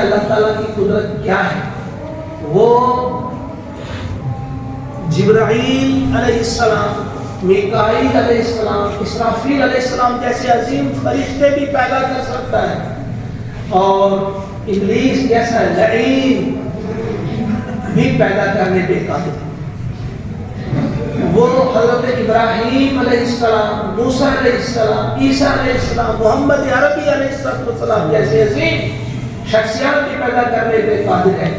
اللہ تعالیٰ کی قدرت کیا ہے؟ وہ جبرائیل علیہ السلام، میکائیل علیہ السلام، اسرافیل علیہ السلام جیسے عظیم فرشتے بھی پیدا کر سکتا ہے، اور ابلیس جیسا لعین بھی پیدا کرنے پہ قادر ہے۔ وہ حضرت ابراہیم علیہ السلام، موسیٰ علیہ السلام، عیسیٰ علیہ السلام، محمد عربی علیہ السلام جیسے عظیم شخصیات بھی پیدا کرنے پہ قادر ہے،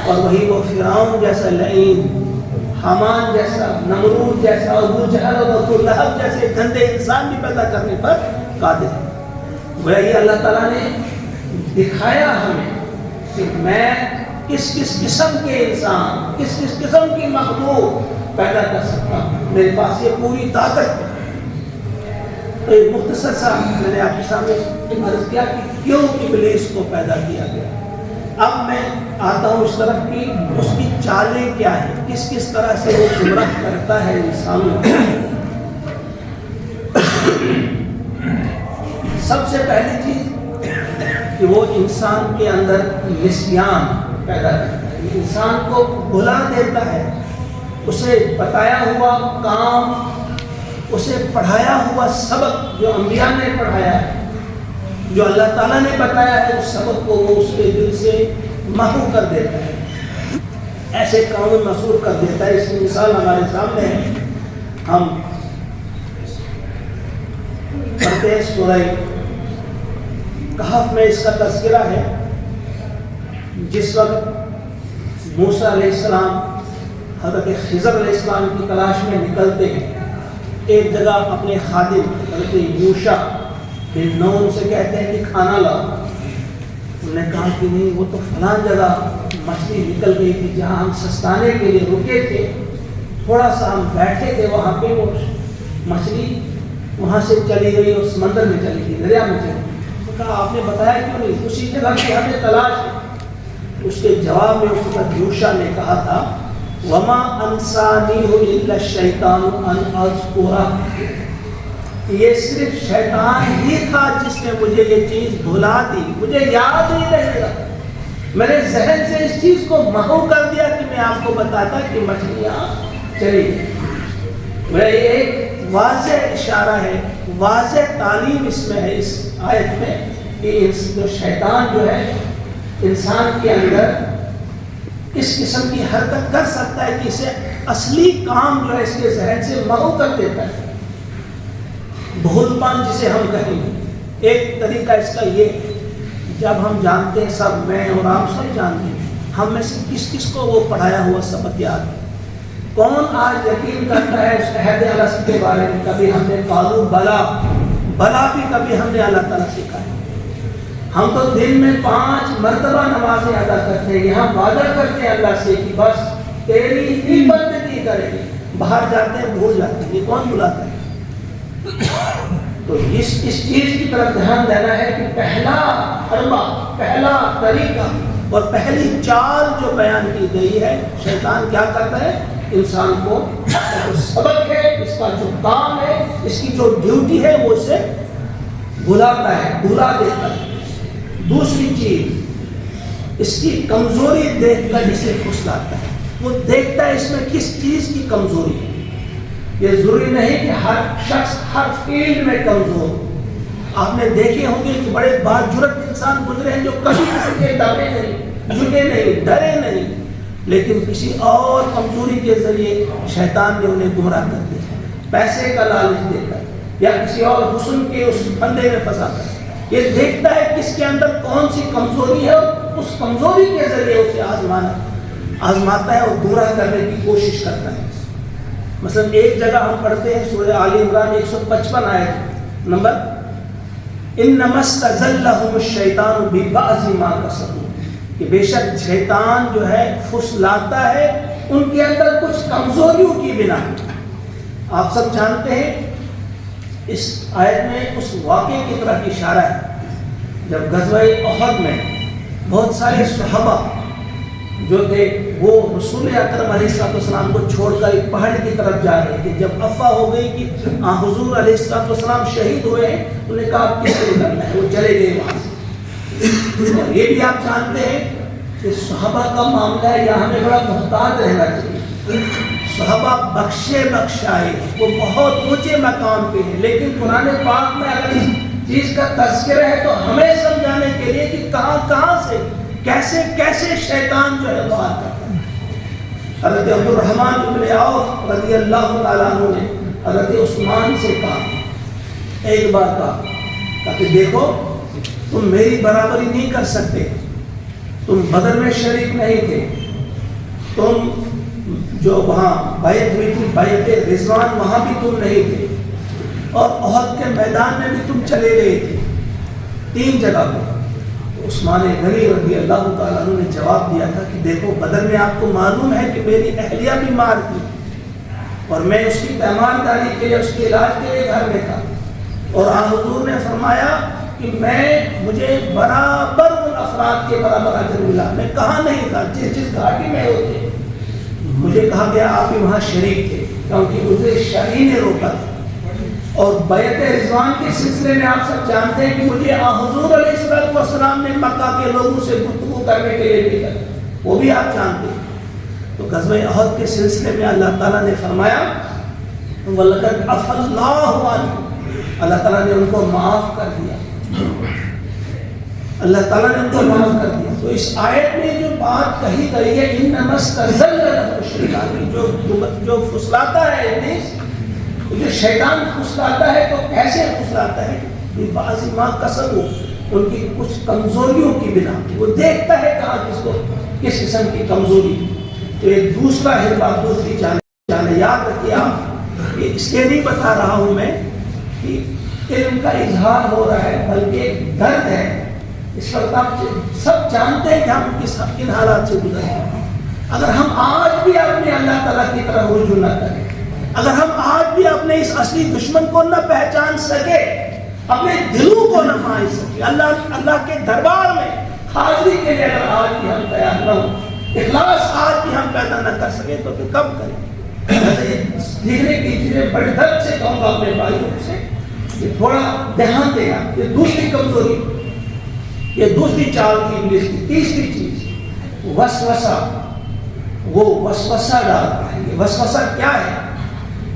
اور وہی وہ فرعون جیسا لعین، حامان جیسا، نمرود جیسا، ابو جہل اور ابو لہب جیسے گندے انسان بھی پیدا کرنے پر قادر ہے۔ وہی اللہ تعالیٰ نے دکھایا ہمیں کہ میں کس کس قسم کے انسان، کس کس قسم کی مخلوق پیدا کر سکتا ہوں، میرے پاس یہ پوری طاقت ہے۔ تو ایک مختصر سا میں نے آپ کے سامنے عرض کیا کہ کیوں ابلیس کو پیدا کیا گیا۔ اب میں آتا ہوں اس طرف کی اس کی چالیں کیا ہیں، کس کس طرح سے وہ گمراہ کرتا ہے انسانوں کو۔ سب سے پہلی چیز کہ وہ انسان کے اندر نسیان پیدا کرتا ہے، انسان کو بھلا دیتا ہے، اسے بتایا ہوا کام، اسے پڑھایا ہوا سبق جو انبیاء نے پڑھایا ہے، جو اللہ تعالیٰ نے بتایا ہے، اس سبق کو وہ اس کے دل سے محو کر دیتا ہے، ایسے کام مسور کر دیتا ہے۔ اس کی مثال ہمارے سامنے ہے، ہم پڑھتے ہیں سورہ کہف میں اس کا تذکرہ ہے، جس وقت موسیٰ علیہ السلام حضرت خضر علیہ السلام کی تلاش میں نکلتے ہیں، ایک جگہ اپنے خادم حضرت یوشع بن نون سے کہتے ہیں کہ کھانا لاؤ۔ انہوں نے کہا کہ نہیں، وہ تو فلاں جگہ مچھلی نکل گئی تھی جہاں ہم سستانے کے لیے رکے تھے، تھوڑا سا ہم بیٹھے تھے وہاں پہ، وہ مچھلی وہاں سے چلی گئی اور سمندر میں چلی گئی، دریا میں چلی گئی۔ کہا آپ نے بتایا کیوں نہیں، اسی جگہ کی ہمیں تلاش ہے۔ اس کے جواب میں اس وقت یوشع نے کہا تھا وَمَا أَنْسَانِيهُ إِلَّا الشَّيْطَانُ أَنْ أَذْكُرَهُ، یہ صرف شیطان ہی تھا جس نے مجھے یہ چیز بھلا دی، مجھے یاد ہی نہیں رہا، میں نے ذہن سے اس چیز کو محو کر دیا کہ میں آپ کو بتاتا کہ مچھلیاں چلی گئی۔ وہ ایک واضح اشارہ ہے، واضح تعلیم اس میں ہے، اس آیت میں، کہ جو شیطان جو ہے انسان کے اندر اس قسم کی حرکت کر سکتا ہے کہ اسے اصلی کام جو ہے اس کے ذہن سے محو کر دیتا ہے، بھول پان جسے ہم کہیں گے۔ ایک طریقہ اس کا یہ، جب ہم جانتے ہیں، سب میں اور آپ سب جانتے ہیں، ہم میں سے کس کس کو وہ پڑھایا ہوا سبق یاد ہے؟ کون آج یقین کرتا ہے اس عہد الست کے بارے میں؟ کبھی ہم نے قالوا بلا بھی کبھی ہم نے اللہ تعالیٰ سے کہا۔ ہم تو دن میں 5 مرتبہ نمازیں ادا کرتے ہیں، یہاں وعدہ کرتے ہیں اللہ سے کہ بس تیری ہی بندگی کریں گے، باہر جاتے ہیں بھول جاتے ہیں، یہ کون بلاتا ہے؟ تو اس چیز کی طرف دھیان دینا ہے کہ پہلا حربہ، پہلا طریقہ اور پہلی چال جو بیان کی گئی ہے، شیطان کیا کرتا ہے؟ انسان کو جو سبق ہے، اس کا جو کام ہے، اس کی جو ڈیوٹی ہے، وہ اسے بھلاتا ہے، بھلا دیتا ہے۔ دوسری چیز، اس کی کمزوری دیکھ کر اسے پھسلاتا ہے، وہ دیکھتا ہے اس میں کس چیز کی کمزوری ہے۔ یہ ضروری نہیں کہ ہر شخص ہر فیلڈ میں کمزور ہو۔ آپ نے دیکھے ہوں گے کہ بڑے باجرت انسان گزرے ہیں جو کبھی کسی کے دبے نہیں، جھکے نہیں، ڈرے نہیں، لیکن کسی اور کمزوری کے ذریعے شیطان نے انہیں گمراہ کر دیا، پیسے کا لالچ دے کر یا کسی اور حسن کے اس پھندے میں پھنسا کر۔ یہ دیکھتا ہے کس کے اندر کون سی کمزوری ہے، اس کمزوری کے ذریعے اسے آزماتا ہے اور گمراہ کرنے کی کوشش کرتا ہے۔ مثلا ایک جگہ ہم پڑھتے ہیں سورہ آل عمران 155 آیت نمبر، انما استزلهم الشیطان ببعض ما کسبوا، کہ بے شک شیطان جو ہے پھسلاتا ہے ان کے اندر کچھ کمزوریوں کی بنا۔ آپ سب جانتے ہیں اس آیت میں اس واقعے کی طرف اشارہ ہے جب غزوہ احد میں بہت سارے صحابہ جو تھے وہ رسول اکرم علیہ السلام کو چھوڑ کر ایک پہاڑ کی طرف جا رہے تھے۔ جب افواہ ہو گئی کہ حضور علیہ السلام شہید ہوئے ہیں، انہوں نے کہا کس طرح کرنا ہے، وہ چلے گئے وہاں سے۔ اور یہ بھی آپ جانتے ہیں کہ صحابہ کا معاملہ ہے، یہاں ہمیں بڑا محتاط رہنا چاہیے۔ صحابہ بخشے بخشائے، وہ بہت اونچے مقام پہ ہیں، لیکن قرآن پاک میں اگر اس چیز کا تذکرہ ہے تو ہمیں سمجھانے کے لیے کہ کہاں سے کیسے کیسے شیطان جو ہے وار کرتا ہے۔ حضرت عبد الرحمن بن عوف رضی اللہ تعالیٰ عنہ نے حضرت عثمان سے کہا، ایک بار کہا کہ دیکھو تم میری برابری نہیں کر سکتے، تم بدر میں شریک نہیں تھے، تم جو وہاں بیعت ہوئی تھی بیعت رضوان وہاں بھی تم نہیں تھے، اور احد کے میدان میں بھی تم چلے گئے تھے، 3 جگہ پہ۔ عثمان غنی رضی اللہ تعالیٰ عنہ نے جواب دیا تھا کہ دیکھو بدر میں آپ کو معلوم ہے کہ میری اہلیہ بیمار تھی اور میں اس کی تیمارداری کے لیے اس کے علاج کے لیے گھر میں تھا، اور حضور نے فرمایا کہ مجھے برابر ان افراد کے برابر اجر ملا، میں کہاں نہیں تھا، جس گھاٹی میں ہوتے مجھے کہا گیا آپ بھی وہاں شریک تھے، کیونکہ مجھے شرعی نے روکا تھا۔ اور بیعت رضوان کے سلسلے میں آپ سب جانتے ہیں کہ مجھے حضور علیہ السلام نے مکہ کے لوگوں سے گفتگو کرنے کے لیے بھیجا، وہ بھی آپ جانتے ہیں۔ تو غزوہ احد کے سلسلے میں اللہ تعالیٰ نے فرمایا وَلَقَدْ عَفَا اللَّهُ عَنْهُمْ، اللہ تعالیٰ نے ان کو معاف کر دیا، اللہ تعالیٰ نے ان کو معاف کر دیا۔ تو اس آیت میں جو بات کہی گئی ہے انما استزلهم الشیطان، جو پھسلاتا ہے ابلیس، جو شیطان پھسلاتا ہے تو کیسے پھسلاتا ہے کہ بعض ما کسبوا، ان کی کچھ کمزوریوں کی بنا وہ دیکھتا ہے کہاں کس قسم کی کمزوری۔ تو ایک دوسرا حکمت دوسری جانے یاد رکھیے آپ، اس لیے نہیں بتا رہا ہوں میں کہ علم کا اظہار ہو رہا ہے، بلکہ ایک درد ہے۔ اس وقت آپ سب جانتے ہیں کہ ہم کن حالات سے گزر رہے ہیں۔ اگر ہم آج بھی اپنے اللہ تعالیٰ کی طرف رجوع نہ کریں، اگر ہم آج بھی اپنے اس اصلی دشمن کو نہ پہچان سکے، اپنے دلوں کو نہ مان سکے، اللہ کے دربار میں حاضری کے لیے اگر آج بھی ہم تیار نہ ہوں، اخلاص آج بھی ہم پیدا نہ کر سکے تو پھر کب کریں؟ دیکھنے کی چیزیں بڑے درد سے کہوں گا اپنے بھائیوں سے کہ تھوڑا دھیان دینا۔ یہ دوسری کمزوری، یہ دوسری چال کی ابلیس کی۔ تیسری چیز وسوسہ، وہ وسوسہ ڈالتا ہے۔ یہ وسوسہ کیا ہے؟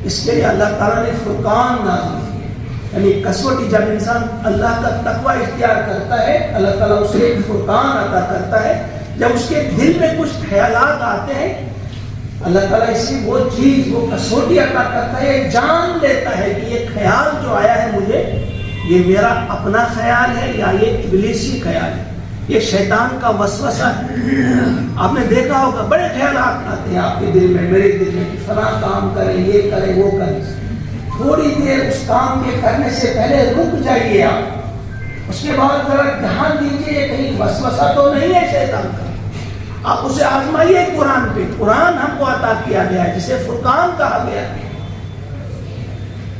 اس کے لیے اللہ تعالیٰ نے فرقان نازل کی، یعنی کسوٹی جب انسان اللہ کا تقوی اختیار کرتا ہے اللہ تعالیٰ اسے ایک فرقان عطا کرتا ہے۔ جب اس کے دل میں کچھ خیالات آتے ہیں اللہ تعالیٰ اسی وہ چیز، وہ کسوٹی عطا کرتا ہے، جان لیتا ہے کہ یہ خیال جو آیا ہے مجھے، یہ میرا اپنا خیال ہے یا یہ ابلیسی خیال ہے، یہ شیطان کا وسوسہ ہے۔ آپ نے دیکھا ہوگا بڑے خیالات آتے ہیں آپ کے دل میں، میرے دل میں کہ فلاں کام کریں، یہ کریں، وہ کریں۔ تھوڑی دیر اس کام کے کرنے سے پہلے رک جائیے آپ، اس کے بعد ذرا دھیان دیجیے یہ کہیں وسوسہ تو نہیں ہے شیطان کا۔ آپ اسے آزمائیے قرآن پہ، قرآن ہم کو عطا کیا گیا ہے جسے فرقان کہا گیا ہے۔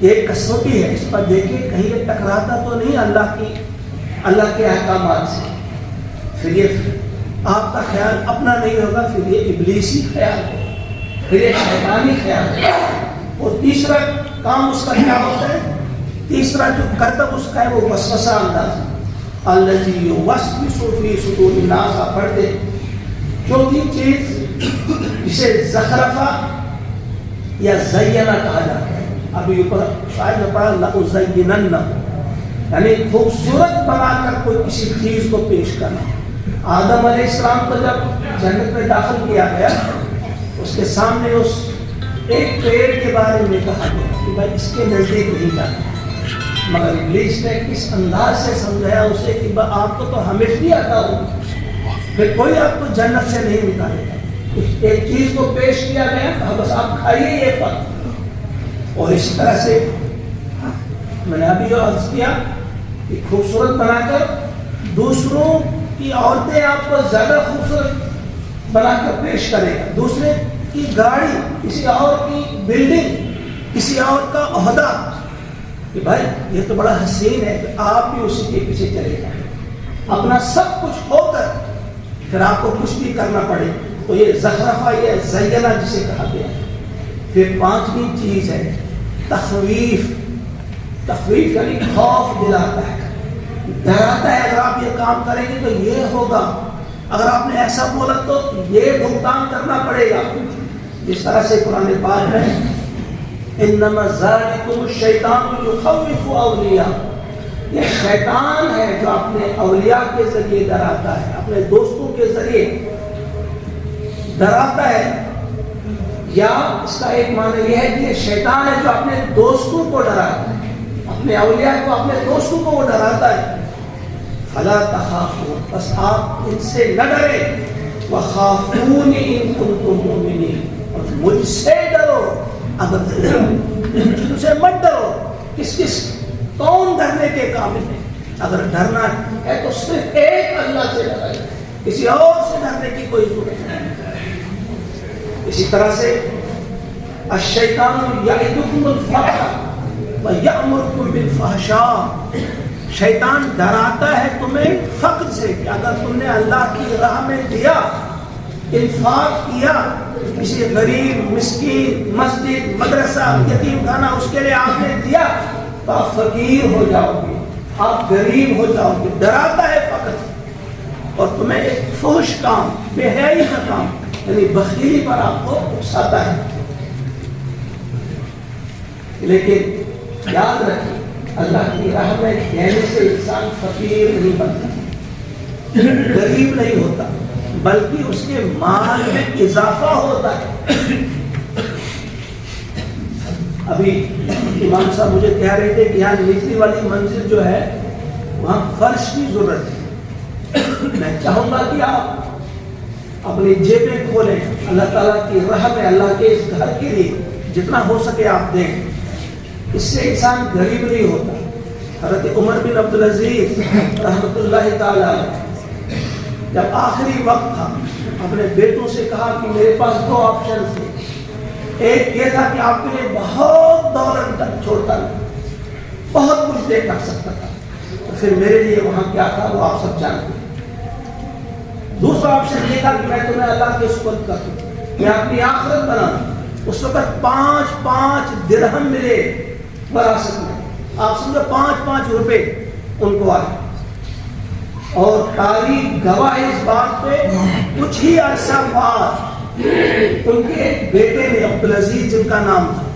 یہ کسوٹی ہے، اس پر دیکھیں کہیں یہ ٹکراتا تو نہیں اللہ کے احکامات سے، پھر یہ آپ کا خیال اپنا نہیں ہوگا، پھر یہ ابلیسی خیال ہوگا، پھر یہ شیطانی خیال ہوگا۔ اور تیسرا کام اس کا کیا ہوتا ہے؟ تیسرا جو کرتب اس کا ہے وہ وسوسہ انداز، الذی یوسوس فی صدور الناس، آپ پڑھتے ہیں۔ چوتھی چیز جسے زخرفہ یا زینہ کہا جاتا ہے، ابھی اوپر شاید نے پڑھا لَأُزَيِّنَنَّ، یعنی خوبصورت بنا کر کوئی کسی چیز کو پیش کرنا۔ آدم علیہ السلام کو جب جنت میں داخل کیا گیا، اس کے سامنے اس ایک پیڑ کے بارے میں کہا گیا کہ بھائی اس کے نزدیک نہیں جانا، مگر ابلیس نے کس انداز سے سمجھایا اسے کہ آپ کو تو ہمیشہ عطا ہوگی، پھر کوئی آپ کو جنت سے نہیں نکالے گا۔ ایک چیز کو پیش کیا گیا، کہا بس آپ کھائیے یہ پھل۔ اور اسی طرح سے میں نے ابھی جو عرض کیا کہ خوبصورت بنا کر دوسروں کی عورتیں آپ کو زیادہ خوبصورت بنا کر پیش کرے گا، دوسرے کی گاڑی، کسی اور کی بلڈنگ، کسی اور کا عہدہ، کہ بھائی یہ تو بڑا حسین ہے، کہ آپ بھی اسی کے پیچھے چلے جائیں، اپنا سب کچھ ہو کر پھر آپ کو کچھ بھی کرنا پڑے، تو یہ زخرفہ، یہ زینہ جسے کہا گیا۔ پھر پانچویں چیز ہے تخویف۔ تخویف یعنی خوف دلاتا ہے، ڈراتا ہے اگر آپ یہ کام کریں گے تو یہ ہوگا، اگر آپ نے ایسا بولا تو یہ بھگتان کرنا پڑے گا. جس طرح سے قرآن پاک میں انما ذالکم الشیطان یخوف اولیاء، یہ شیطان ہے جو اپنے اولیاء کے ذریعے ڈراتا ہے، اپنے دوستوں کے ذریعے ڈراتا ہے. یا اس کا ایک معنی یہ ہے کہ یہ شیطان ہے جو اپنے دوستوں کو ڈراتا ہے، اپنے اولیاء کو، اپنے دوستوں کو وہ ڈراتا ہے. فلا تخافوا، بس آپ ان سے نہ ڈریں، وخافون ان کنتم مؤمنین، اور مجھ سے ڈرو اگر ان سے مت ڈرو. کس کون ڈرنے کے قابل ہے؟ اگر ڈرنا ہے تو صرف ایک اللہ سے ڈرائے، کسی اور سے ڈرنے کی کوئی ضرورت نہیں. اسی طرح سے الشیطان یعدکم الفقر ویأمرکم بالفحشاء، شیطان ڈراتا ہے تمہیں فقر سے کہ اگر تم نے اللہ کی راہ میں دیا، انفاق کیا، کسی غریب، مسکین، مسجد، مدرسہ، یتیم خانہ اس کے لیے آپ نے دیا تو آپ فقیر ہو جاؤ گے، آپ غریب ہو جاؤ گے. ڈراتا ہے فقر سے، اور تمہیں ایک فحش کام، بے حیائی کا کام یعنی بخیلی پر آپ کو اکساتا ہے. لیکن یاد رکھیں اللہ کی راہ میں دینے سے انسان فقیر نہیں بنتا، غریب نہیں ہوتا، بلکہ اس کے مال میں اضافہ ہوتا ہے. ابھی امام صاحب مجھے کہہ رہے تھے کہ یہاں نچلی والی منزل جو ہے وہاں فرش کی ضرورت ہے. میں چاہوں گا کہ آپ اپنی جیبیں کھولیں، اللہ تعالیٰ کی راہ میں اللہ کے اس گھر کے لیے جتنا ہو سکے آپ دیں. اس سے انسان غریب نہیں ہوتا. حضرت عمر بن عبدالعزیز رحمۃ اللہ تعالیٰ جب آخری وقت تھا اپنے بیٹوں سے کہا کہ میرے پاس دو آپشن تھے. ایک یہ تھا کہ آپ کے لیے بہت دولت تک چھوڑتا نہیں، بہت کچھ دے کر سکتا تھا، تو پھر میرے لیے وہاں کیا تھا وہ آپ سب جانتے ہیں. دوسرا آپشن یہ تھا کہ میں تمہیں اللہ کے سپرد کر دوں، میں اپنی آخرت بنا دوں. اس وقت 5 درہم ملے وراثت میں، آپ سمجھو 5 روپے ان کو آئے. اور تاریخ گواہ اس بات پہ کچھ ہی عرصہ بعد ان کے ایک بیٹے نے عبدالعزیز جن کا نام تھا،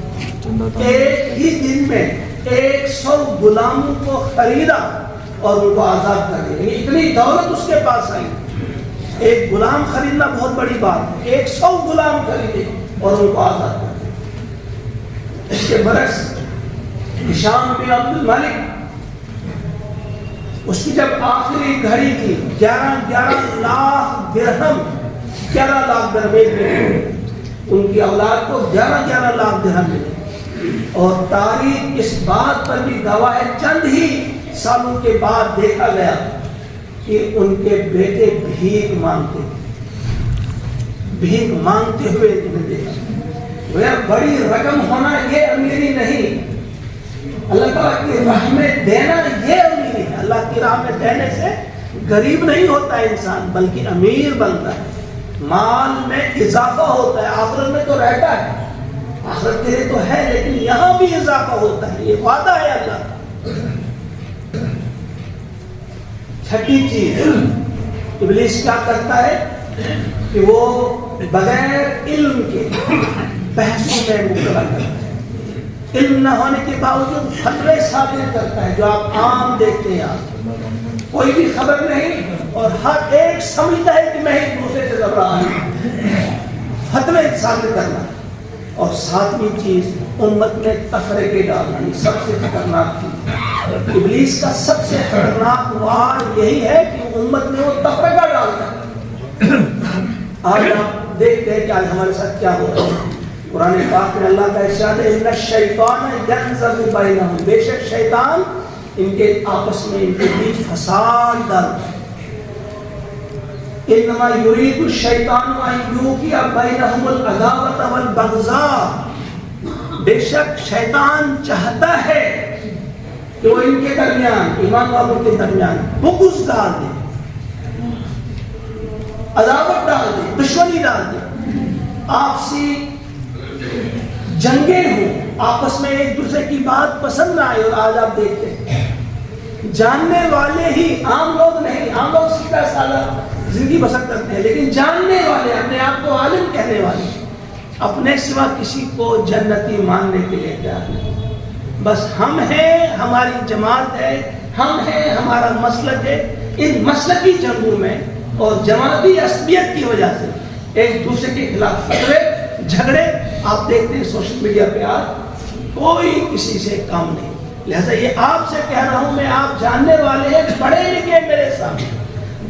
ایک ہی دن میں 100 غلاموں کو خریدا اور ان کو آزاد کر دیا. یعنی اتنی دولت اس کے پاس آئی. ایک غلام خریدنا بہت بڑی بات ہے، 100 غلام خریدے اور ان کو آزاد کر دیا. اس کے برعکس ہشام بن عبد الملک، اس کی جب آخری گھڑی تھی 11 لاکھ درہم، 11 لاکھ درہم، ان کی اولاد کو 11 لاکھ درہم ملے. اور تاریخ اس بات پر بھی گواہ ہے، چند ہی سالوں کے بعد دیکھا گیا کہ ان کے بیٹے بھیک مانگتے ہوئے انہیں دیکھا. بڑی رقم ہونا یہ امیری نہیں، اللہ تعالیٰ کی راہ میں دینا یہ امیری ہے. اللہ کی راہ میں دینے سے غریب نہیں ہوتا ہے انسان، بلکہ امیر بنتا ہے، مال میں اضافہ ہوتا ہے. آخرت میں تو رہتا ہے، آخرت کے لیے تو ہے، لیکن یہاں بھی اضافہ ہوتا ہے، یہ وعدہ ہے اللہ کا. چھٹی چیز ابلیس کیا کرتا ہے کہ وہ بغیر علم کے بحثوں میں مبتلا کرتا ہے. علم نہ ہونے کے باوجود فتوے صادر کرتا ہے، جو آپ عام دیکھتے ہیں. آپ کوئی بھی خبر نہیں اور ہر ایک سمجھتا ہے کہ میں ایک دوسرے سے گھبرا ہوں. فتوے صادر کرنا. اور ساتویں چیز امت میں تفرقے ڈالنا، یہ سب سے خطرناک چیز. ابلیس کا سب سے خطرناک وار یہی ہے کہ امت میں وہ تفرقہ ڈالتا ہے. آج آپ دیکھتے ہیں کہ آج ہمارے ساتھ کیا ہو رہا ہے. قرآن پاک میں اللہ کا ارشاد ہے ان الشیطان ینزغ بینہم، بے شک شیطان ان کے آپس میں، ان کے بیچ فساد ڈالتا ہے. انما یرید الشیطان ان یوقع بینہم العداوۃ والبغضاء، بے شک شیطان چاہتا ہے کہ وہ ان کے درمیان، ایمان والوں کے درمیان بغض ڈال دے، عداوت ڈال دے، دشمنی ڈال دے، آپسی جنگیں ہوں، آپس میں ایک دوسرے کی بات پسند نہ آئے. اور آج آپ دیکھتے ہیں جاننے والے ہی، عام لوگ نہیں. عام لوگ 70 سالہ زندگی بسر کرتے ہیں، لیکن جاننے والے، اپنے آپ کو عالم کہنے والے، اپنے سوا کسی کو جنتی ماننے کے لیے تیار نہیں. بس ہم ہیں، ہماری جماعت ہے، ہم ہیں، ہمارا مسلک ہے. ان مسلکی جنگوں میں اور جماعتی عصبیت کی وجہ سے ایک دوسرے کے خلاف فتوے، جھگڑے آپ دیکھتے ہیں سوشل میڈیا پہ. آج کوئی کسی سے کم نہیں. لہذا یہ آپ سے کہہ رہا ہوں، میں آپ جاننے والے ہیں، پڑھے لکھے میرے سامنے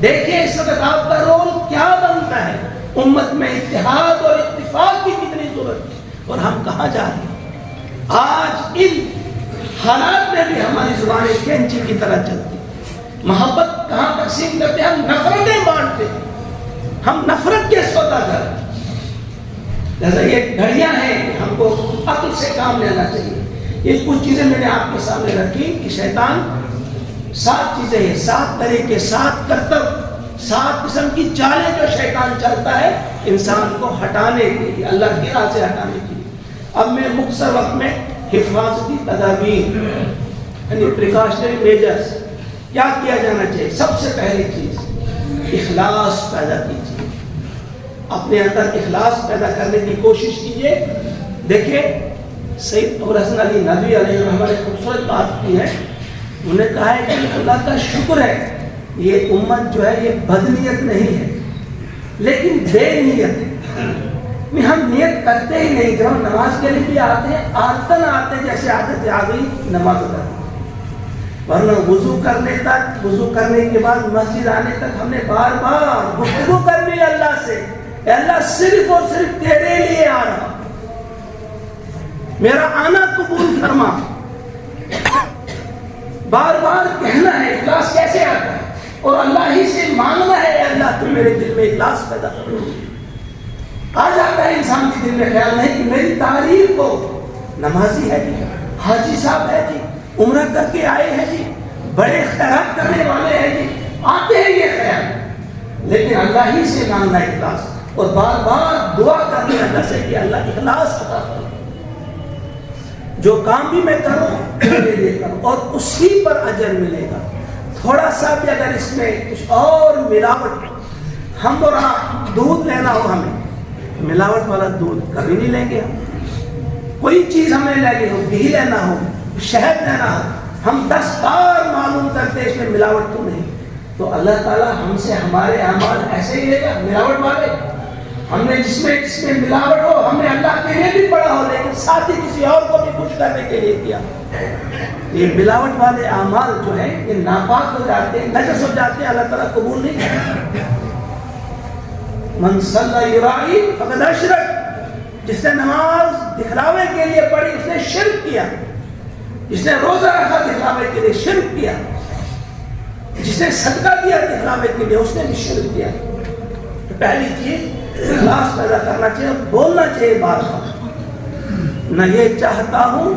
دیکھیں اس وقت آپ کا رول کیا بنتا ہے. امت میں اتحاد اور اتفاق کی کتنی ضرورت ہے، اور ہم کہاں جا رہے ہیں. آج ان حالات میں بھی ہماری زبانیں کینچی کی طرح چلتی. محبت کہاں تقسیم کرتے ہیں؟ ہم نفرتیں بانٹتے ہیں، ہم نفرت کے سوداگر. لہذا یہ گھڑیاں ہیں، ہم کو عقل سے کام لینا چاہیے. یہ کچھ چیزیں میں نے آپ کے سامنے رکھی کہ شیطان 7 چیزیں ہیں، 7 طریقے، 7 کرتب، 7 قسم کی چالیں جو شیطان چلتا ہے انسان کو ہٹانے کے لیے، اللہ کی راہ سے ہٹانے کے لیے. اب میں مختصر وقت میں حفاظتی تدابیر یعنی پریکاشنری میجرز کیا کیا جانا چاہیے. سب سے پہلی چیز اخلاص پیدا کیجیے، اپنے اندر اخلاص پیدا کرنے کی کوشش کیجیے. دیکھیں سید ابوالحسن علی ندوی علیہ الرحمہ نے خوبصورت بات کی ہے. انہوں نے کہا ہے کہ اللہ کا شکر ہے یہ امت جو ہے یہ بدنیت نہیں ہے لیکن بے نیت ہے. ہم نیت کرتے ہی نہیں. جب ہم نماز کے لیے بھی آتے ہیں عادتاً آتے جیسے عادت آ گئی نماز ادا، ورنہ وضو کرنے تک، وضو کرنے کے بعد مسجد آنے تک ہم نے بار بار گفتگو کرنی اللہ سے، اے اللہ صرف اور صرف تیرے لیے آ رہا، میرا آنا قبول فرما. بار بار کہنا ہے. اخلاص کیسے آتا ہے؟ اور اللہ ہی سے مانگنا ہے، اے اللہ تو میرے دل میں اخلاص پیدا کرو. آ جاتا ہے انسان کے دل میں خیال نہیں کہ میری تعریف کو نمازی ہے جی، حاجی صاحب ہے جی، عمرہ کر کے آئے ہیں جی، بڑے خیرات کرنے والے ہیں جی، آتے ہیں یہ خیال. لیکن اللہ ہی سے مانگنا اخلاص، اور بار بار دعا کرنے اللہ سے کہ اللہ اخلاص عطا کرو. جو کام بھی میں کروں میرے لیے کروں اور اسی پر اجر ملے گا. تھوڑا سا بھی اگر اس میں کچھ اور ملاوٹ، ہم اور آپ دودھ لینا ہو، ہمیں ملاوٹ والا دودھ کبھی نہیں لیں گے. ہم کوئی چیز ہمیں لینی ہو، گھی لینا ہو، شہد لینا ہو، ہم 10 بار معلوم کرتے اس میں ملاوٹ تو نہیں. تو اللہ تعالیٰ ہم سے ہمارے اعمال ایسے ہی لے گا ملاوٹ والے. ہم نے جس میں ملاوٹ ہو، ہم نے اللہ کے لیے بھی پڑھا ہو لیکن ساتھ ہی کسی اور کو بھی خوش کرنے کے لیے کیا. یہ ملاوٹ والے اعمال جو ہیں یہ ناپاک ہو جاتے ہیں، نجس ہو جاتے ہیں، اللہ تعالیٰ قبول نہیں کرتا. من صلی یرائی فقد اشرک، جس نے نماز دکھلاوے کے لیے پڑھی اس نے شرک کیا. جس نے روزہ رکھا دکھلاوے کے لیے شرک کیا. جس نے صدقہ دیا دکھلاوے کے لیے اس نے بھی شرک کیا. تو پہلی چیز اخلاص پیدا کرنا چاہیے، بولنا چاہیے بار بار نہ یہ چاہتا ہوں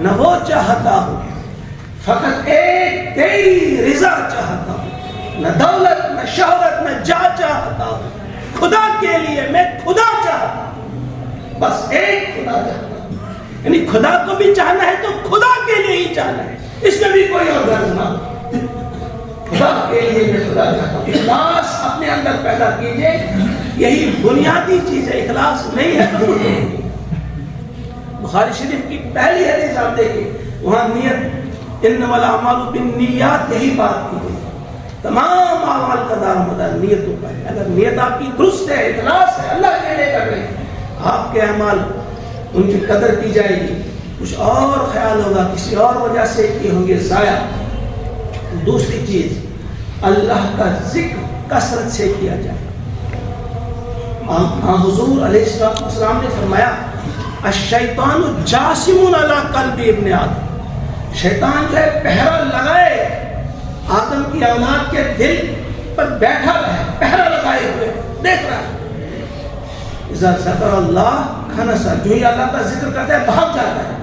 نہ وہ چاہتا ہوں، فقط ایک تیری رضا چاہتا ہوں. نہ دولت نہ شہرت نہ جا چاہتا ہوں، خدا کے لیے میں خدا چاہتا ہوں، بس ایک خدا چاہتا ہوں. یعنی خدا کو بھی چاہنا ہے تو خدا کے لیے ہی چاہنا ہے، اس میں بھی کوئی اور غرض نہ ہو. خدا کے لیے میں خدا چاہتا ہوں. اخلاص اپنے اندر پیدا کیجئے، یہی بنیادی چیز ہے. اخلاص نہیں ہے تو بخاری شریف کی پہلی حدیث آپ دیکھیں، وہاں نیت انما الاعمال بالنیات یہی بات کی گئی. تمام اعمال کا دار مدار نیتوں پر ہے. اگر نیت آپ کی درست ہے، اخلاص ہے، اللہ کے لیے کر رہے ہیں، آپ کے اعمال ان کی قدر کی جائے گی. کچھ اور خیال ہوگا کسی اور وجہ سے یہ ہوں گے ضائع. دوسری چیز اللہ کا ذکر کثرت سے کیا جائے. حضور علیہ السلام نے فرمایا الشیطان جاسم علی قلب ابن آدم، شیطان جو ہے پہرا لگائے آدم کی اولاد کے دل پر بیٹھا ہے، پہرا لگائے ہوئے دیکھ رہا ہے. اذا ذکر اللہ کھنسا، جو ہی اللہ کا ذکر کرتا ہے بھاگ جاتا ہے.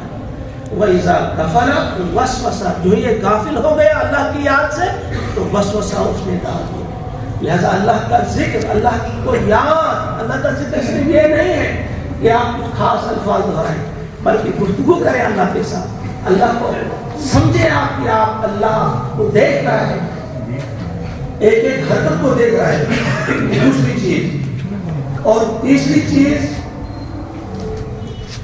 وَإِذَا غَفَلَ وَسْوَسَ، جو ہی غافل ہو گیا اللہ کی یاد سے تو وسوسہ اس نے ڈال دیا. لہذا اللہ کا ذکر، اللہ کی کوئی یاد، اللہ کا ذکر صرف یہ نہیں ہے کہ آپ کچھ خاص الفاظ دہرائیں، بلکہ گفتگو کریں اللہ کے ساتھ، اللہ کو سمجھے آپ کہ آپ اللہ کو دیکھ رہا ہے، ایک ایک حرکت کو دیکھ رہا ہے. دوسری چیز اور تیسری چیز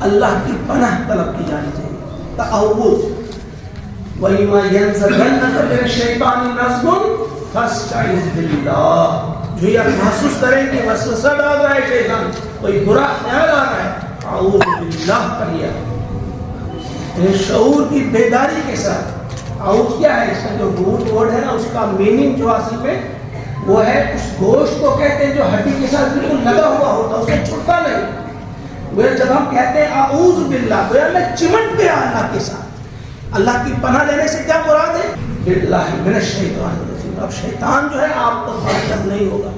اللہ کی پناہ طلب کی جانی چاہیے. تعوذ وَإِمَّا يَنزَغَنَّكَ مِنَ الشَّيْطَانِ نَزْغٌ فَاسْتَعِذْ بِاللَّهِ. جو یہ محسوس کریں کہ وسوسہ ڈال رہا ہے شیطان، کوئی برا خیال آ رہا ہے، اعوذ باللہ کریے. شعور کی بیداری کے ساتھ. اعوذ کیا ہے؟ اس کا جو روٹ ورڈ ہے نا، اس کا میننگ جو اصل میں وہ ہے اس گوشت کو کہتے ہیں جو ہڈی کے ساتھ بالکل لگا ہوا ہوتا ہے، اسے چھٹتا نہیں. وہ جب ہم کہتے ہیں اعوذ باللہ، تو میں چمٹ گیا اللہ کے ساتھ. اللہ کی پناہ لینے سے کیا مراد ہے؟ باللہ من الشیطان الرجیم. اب شیطان جو ہے آپ کو خطر نہیں ہوگا،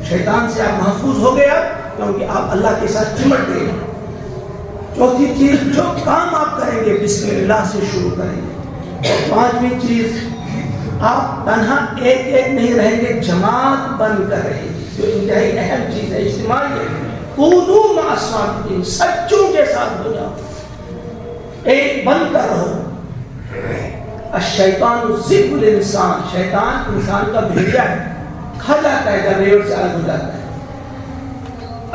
شیطان سے آپ محفوظ ہو گئے اب، کیونکہ آپ اللہ کے ساتھ چمٹ گئے. چوتھی چیز، جو کام آپ کریں گے بسم اللہ سے شروع کریں گے. اور پانچویں چیز، آپ تنہا ایک ایک نہیں رہیں گے، جماعت بن کر رہیں گے، جو انتہائی اہم چیز ہے، اجتماعی ہے. کونوا مع الصادقین، سچوں کے ساتھ ہو جاؤ، ایک بن کر رہو. الشیطان ذئب الانسان، شیطان انسان کا بھیڑیا ہے، کھا جاتا ہے جب ریوڑ سے الگ ہو جاتا ہے.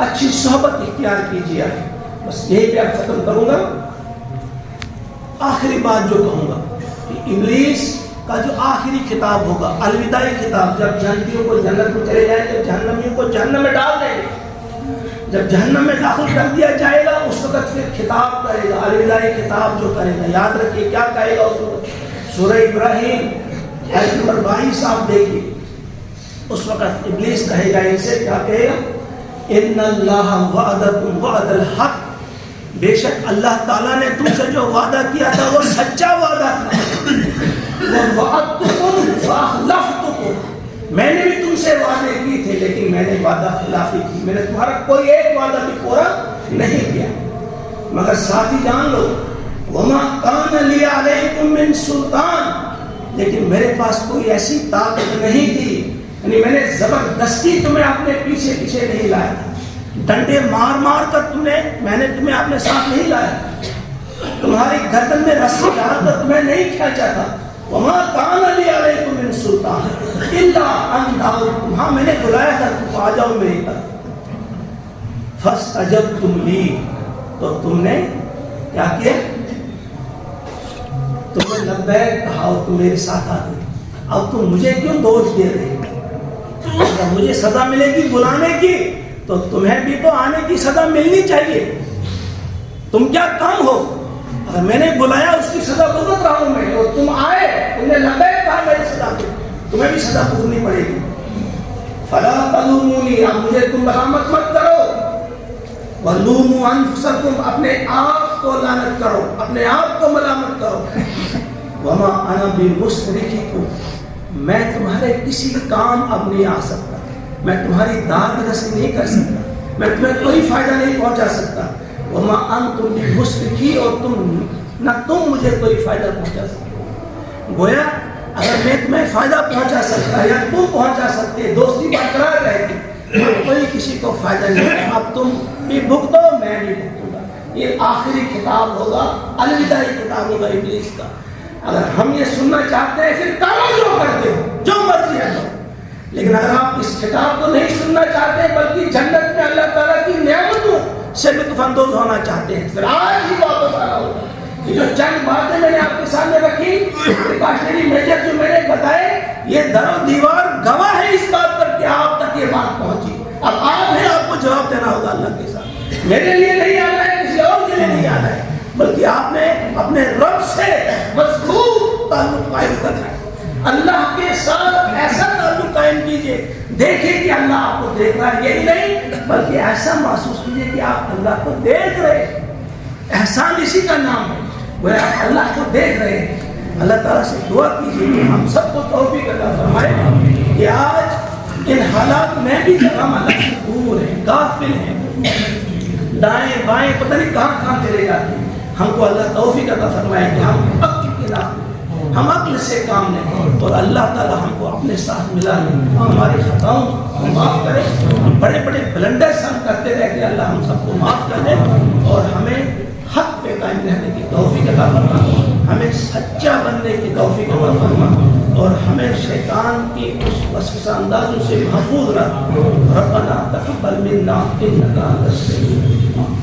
اچھی صحبت اختیار کیجیے. بس یہی پہ ختم کروں گا. آخری بات جو کہوں گا کہ ابلیس کا جو آخری خطاب ہوگا، الوداعی خطاب، جب جنتیوں کو جنت میں چلے جائیں گے، جہنمیوں کو جہنم میں ڈال دیں گے، جب جہنم میں داخل کر دیا جائے گا اس وقت پھر خطاب کرے گا، الوداعی خطاب جو کرے گا. یاد رکھیے کیا کہے گا اس وقت. سورہ ابراہیم آیت نمبر 22 آپ دیکھیے. اس وقت ابلیس کہے گا ان سے، کیا کہے گا؟ ان اللہ وعدکم وعد الحق، بے شک اللہ تعالیٰ نے تم سے جو وعدہ کیا تھا وہ سچا وعدہ تھا. وَوَعَدْتُكُمْ فَأَخْلَفْتُكُمْ، میں نے بھی تم سے وعدے کی تھے لیکن میں نے وعدہ خلافی کی، میں نے تمہارا کوئی ایک وعدہ بھی پورا نہیں کیا. مگر ساتھ ہی جان لو وَمَا كَانَ لِي عَلَيْكُمْ مِنْ سُلْطَانٍ، لیکن میرے پاس کوئی ایسی طاقت نہیں تھی، یعنی میں نے زبردستی تمہیں اپنے پیچھے پیچھے نہیں لایا تھا، ڈنڈے مار مار کر میں نے تمہیں اپنے ساتھ نہیں لایا، تمہاری گردن میں رسی ڈال کر تمہیں نہیں کھینچا تھا. وَمَا كَانَ لِي عَلَيْكُمْ مِنْ سُلْطَانٍ إِلَّا أَنْ دَعَوْتُكُمْ، ہاں میں نے بلایا تھا تم آ جاؤ میری طرف. فَاسْتَجَبْتُمْ لِي، تو تم نے کیا کیا؟ تم نے لبیک کہا اور تم میرے ساتھ آ گئے. اب تم مجھے کیوں دوش دے رہے ہو؟ اگر مجھے سزا ملے گی بلانے کی تو تمہیں بھی تو آنے کی سزا ملنی چاہیے. تم کیا کم ہو؟ اگر میں نے بلایا اس کی سزا بھگت رہا ہوں میں، اور تم آئے، تم نے لبیک کہا میری سزا کو، تمہیں بھی سزا بھگتنی پڑے گی. فلا تلومونی، اب مجھے تم ملامت مت کرو. ولوموا انفسکم، اپنے آپ کو لعنت کرو، اپنے آپ کو ملامت کرو. وما انا بمصرخکم، میں تمہارے کسی کام اب نہیں آ سکتا، میں تمہاری داد رسی نہیں کر سکتا، میں تمہیں کوئی فائدہ نہیں پہنچا سکتا. وما انتم بمصرخی، اور نہ تم مجھے کوئی فائدہ پہنچا سکتے. گویا اگر میں تمہیں فائدہ پہنچا سکتا یا تم پہنچا سکتے، دوستی برقرار رہتی، کوئی کسی کو فائدہ نہیں. اب تم بھی بھگتو، میں بھی بھگتوں گا. یہ آخری خطاب ہوگا، الوداعی خطاب ہوگا ابلیس کا. اگر ہم یہ سننا چاہتے ہیں پھر کرو جو کرتے ہو، جو مرضی ہے کرو. لیکن اگر آپ اس خطاب کو نہیں سننا چاہتے بلکہ جنت میں اللہ تعالیٰ کی نعمتوں سے لطف اندوز ہونا چاہتے ہیں، پھر آج ہی واپس آنا ہوگا. یہ جو چند باتیں میں نے آپ کے سامنے رکھی، کاشمیری میجر جو میں نے بتائے، یہ در و دیوار گواہ ہے اس بات پر کہ آپ تک یہ بات پہنچی. اب آپ ہیں، آپ کو جواب دینا ہوگا اللہ کے ساتھ. میرے لیے نہیں آنا ہے، کسی اور کے لیے نہیں آنا ہے، بلکہ آپ نے اپنے رب سے مضبوط تعلق قائم کرنا ہے. اللہ کے ساتھ ایسا تعلق قائم کیجئے، دیکھیں کہ اللہ آپ کو دیکھ رہا ہے. یہی نہیں بلکہ ایسا محسوس کیجئے کہ آپ اللہ کو دیکھ رہے ہیں. احسان اسی کا نام ہے، وہ اللہ کو دیکھ رہے ہیں. اللہ تعالیٰ سے دعا کیجئے کہ ہم سب کو توفیق عطا فرمائے کہ آج ان حالات میں بھی جب ہم اللہ سے دور ہیں، غافل ہیں، دائیں بائیں پتہ نہیں کہاں کہاں چلے جاتے ہیں، ہم کو اللہ توفیق عطا فرمائے کہ ہم عقل کے نام، ہم عقل سے کام لیں اور اللہ تعالیٰ ہم کو اپنے ساتھ ملا لیں، ہماری خطاؤں کو معاف کرے. بڑے بڑے بلنڈرز ہم کرتے رہتے، اللہ ہم سب کو معاف کر دے اور ہمیں حق پہ قائم رہنے کی توفیق عطا فرمائے. ہمیں سچا بننے کی توفیق عطا فرما اور ہمیں شیطان کی اس وسوسہ اندازوں سے محفوظ رکھ. ربنا تقبل منا انک انت السمیع العلیم.